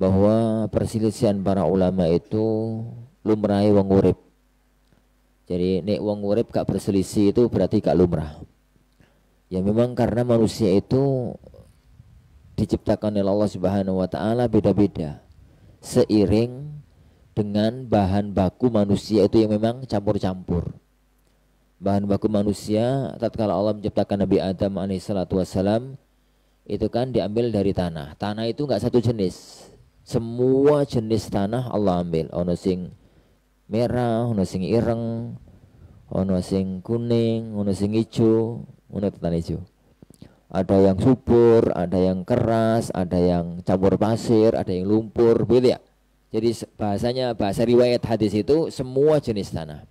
bahwa perselisihan para ulama itu lumrahe wong urip. Jadi nek wong urip gak berselisih itu berarti gak lumrah. Ya memang karena manusia itu diciptakan oleh Allah Subhanahu wa taala beda-beda. Seiring dengan bahan baku manusia itu yang memang campur-campur. Bahan baku manusia tatkala Allah menciptakan Nabi Adam alaihissalatu wassalam itu kan diambil dari tanah. Tanah itu enggak satu jenis. Semua jenis tanah Allah ambil. Ono sing merah, ono sing ireng, ono sing kuning, ono sing hijau, ono tanah hijau. Ada yang subur, ada yang keras, ada yang campur pasir, ada yang lumpur, begitu ya. Jadi bahasanya, bahasa riwayat hadis itu semua jenis tanah.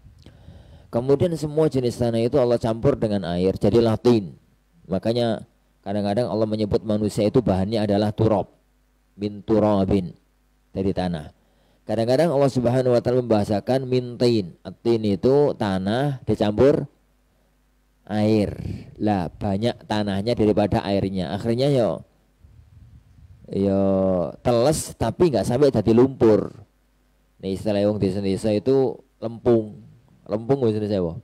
Kemudian semua jenis tanah itu Allah campur dengan air, jadilah tin. Makanya kadang-kadang Allah menyebut manusia itu bahannya adalah turab, min turabin, dari tanah. Kadang-kadang Allah Subhanahu wa taala membahasakan min tin. Tin itu tanah dicampur air. Lah banyak tanahnya daripada airnya. Akhirnya yo teles tapi nggak sampai jadi lumpur. Nih istilah wong desa-desa itu lempung. Lempung wis sewa.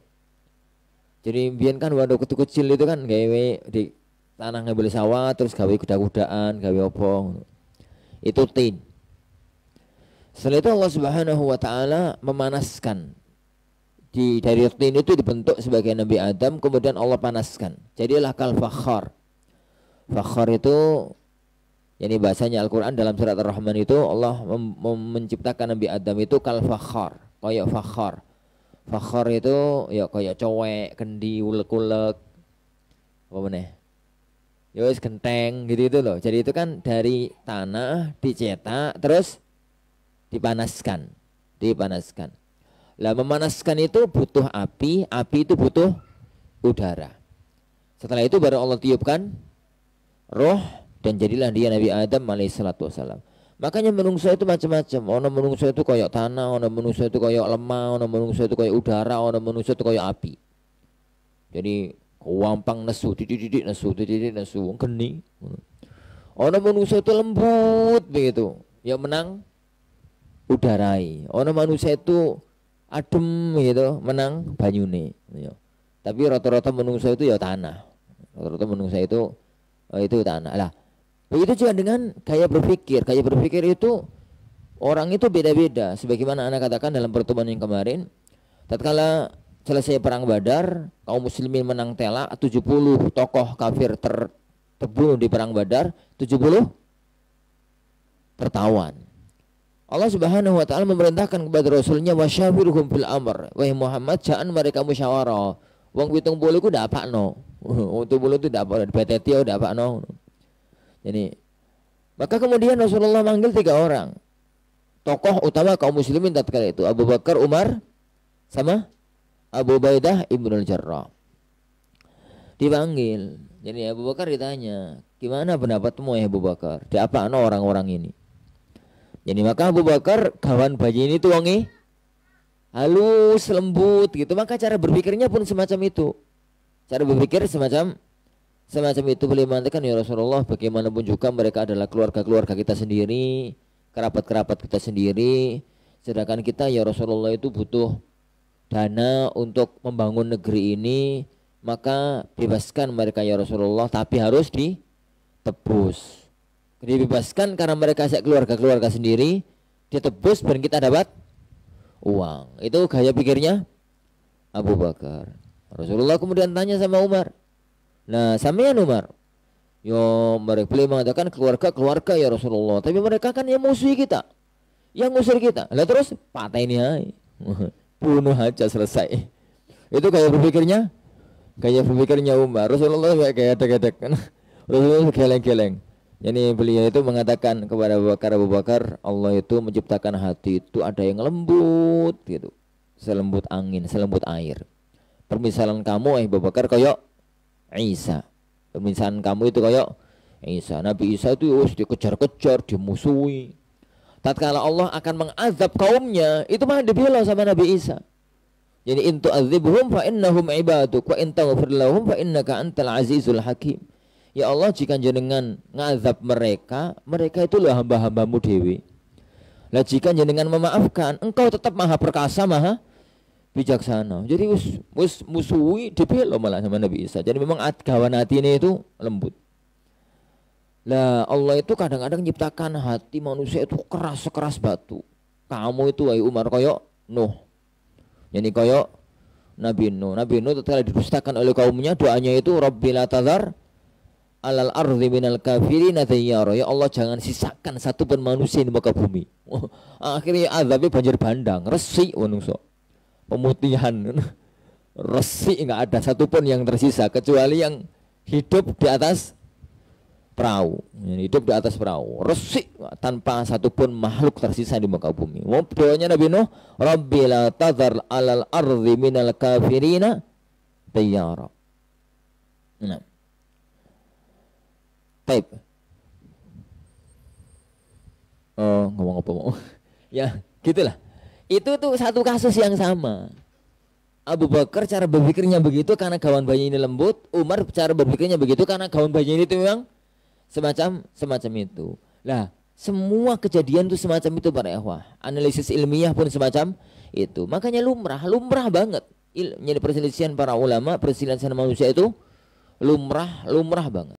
Jadi mbiyen kan waktu kecil itu kan gawe di tanah ngambil sawah terus gawe kuda-kudaan, gawe apa. Itu tin. Setelah itu Allah Subhanahu wa taala memanaskan. Dari tin itu dibentuk sebagai Nabi Adam, kemudian Allah panaskan. Jadilah kal fakhar. Fakhar itu yani bahasanya Al-Qur'an dalam surat Ar-Rahman itu Allah menciptakan Nabi Adam itu kal fakhar, kayak fakhar. Fakhar itu ya kayak cowek, kendi, ulek-ulek. Apa meneh? Ya wis genteng gitu itu loh. Jadi itu kan dari tanah dicetak terus dipanaskan. Dipanaskan. Lah memanaskan itu butuh api, api itu butuh udara. Setelah itu baru Allah tiupkan roh dan jadilah dia Nabi Adam alaihissalatu wassalam. Makanya menungso itu macam-macam. Ono menungso itu kayak tanah, ono menungso itu kayak lemah, ono menungso itu kayak udara, ono menungso itu kayak api. Jadi wampang nesu, titik-titik nesu, titik-titik nesu, geni. Ono menungso itu lembut begitu. Ya menang udarai. Ono manusia itu adem gitu, menang banyune. Ya. Tapi rata-rata menungso itu ya tanah. Rata-rata menungso itu tanah. Lah, begitu juga dengan gaya berpikir. Gaya berpikir itu orang itu beda-beda. Sebagaimana Anda katakan dalam pertemuan yang kemarin, tatkala selesai perang Badar, kaum muslimin menang telak, 70 tokoh kafir terbunuh di perang Badar, 70 tertawan. Allah Subhanahu wa taala memerintahkan kepada Rasulnya wasyawirhum fil amr. Wahai Muhammad, jangan mereka musyawarah. Wong 70 ku ndapakno. Wong 70 itu dapat beteti udah ndapakno. Jadi maka kemudian Rasulullah manggil 3 orang tokoh utama kaum muslimin tatkala itu, Abu Bakar, Umar sama Abu Ubaidah Ibnul Jarrah. Dipanggil. Jadi Abu Bakar ditanya, "Gimana pendapatmu ya Abu Bakar? Diapakno orang-orang ini?" Jadi maka Abu Bakar kawan bayi ini tuh wonge halus, lembut gitu. Maka cara berpikirnya pun semacam itu. Cara berpikir semacam itu. Boleh mengatakan ya Rasulullah, bagaimanapun juga mereka adalah keluarga-keluarga kita sendiri, kerabat-kerabat kita sendiri. Sedangkan kita ya Rasulullah itu butuh dana untuk membangun negeri ini. Maka bebaskan mereka ya Rasulullah, tapi harus ditebus. Dibebaskan karena mereka keluarga-keluarga sendiri, ditebus dan kita dapat uang. Itu gaya pikirnya Abu Bakar. Rasulullah kemudian tanya sama Umar, nah sampean Umar, yo mereka boleh mengatakan keluarga ya Rasulullah, tapi mereka kan yang musuhi kita, yang ngusir kita. Lah terus patah ini aja, bunuh aja selesai. Itu gaya berpikirnya Umar. Rasulullah kayak gedek-gedek kan. Rasulullah geleng-geleng. Jadi beliau itu mengatakan kepada Abu Bakar, Allah itu menciptakan hati itu ada yang lembut gitu, selembut angin, selembut air. Permisalan kamu Abu Bakar kayak Isa. Permisalan kamu itu kayak Isa. Nabi Isa itu dikejar-kejar, dimusuhi. Tatkala Allah akan mengazab kaumnya, itu malah dibela sama Nabi Isa. Jadi intu azibhum fa innahum ibaduk wa in taghfir lahum fa innaka antal azizul hakim. Ya Allah, jika jenengan ngazab mereka, mereka itu loh hamba-hambamu dewi. Lah jika jenengan memaafkan, engkau tetap maha perkasa, maha bijaksana. Jadi wis musuhi dibela malah sama Nabi Isa. Jadi memang kawan hati ini itu lembut. Lah Allah itu kadang-kadang menciptakan hati manusia itu keras sekeras batu. Kamu itu wahai Umar koyok Nuh. Yani koyok Nabi Nuh. Nabi Nuh tatkala didustakan oleh kaumnya, doanya itu Rabbi la tadhar alal ardi minal kafirin dayyara. Ya Allah, jangan sisakan satu pun manusia di muka bumi. Akhirnya azabnya banjir bandang, resik manungso. Pemutihan. Resik, enggak ada satu pun yang tersisa kecuali yang hidup di atas perahu. Hidup di atas perahu. Resik tanpa satu pun makhluk tersisa di muka bumi. Doanya Nabi Nuh, Rabbi la tadhar alal ardi minal kafirin dayyara. Nah. Taib. Oh, ngomong apa mau? Ya, gitulah. Itu tuh satu kasus yang sama. Abu Bakar cara berpikirnya begitu karena kawan bayi ini lembut. Umar cara berpikirnya begitu karena kawan bayi ini itu memang semacam itu. Lah, semua kejadian itu semacam itu para ikhwah. Analisis ilmiah pun semacam itu. Makanya lumrah banget. Perselisihan para ulama, perselisihan manusia itu lumrah banget.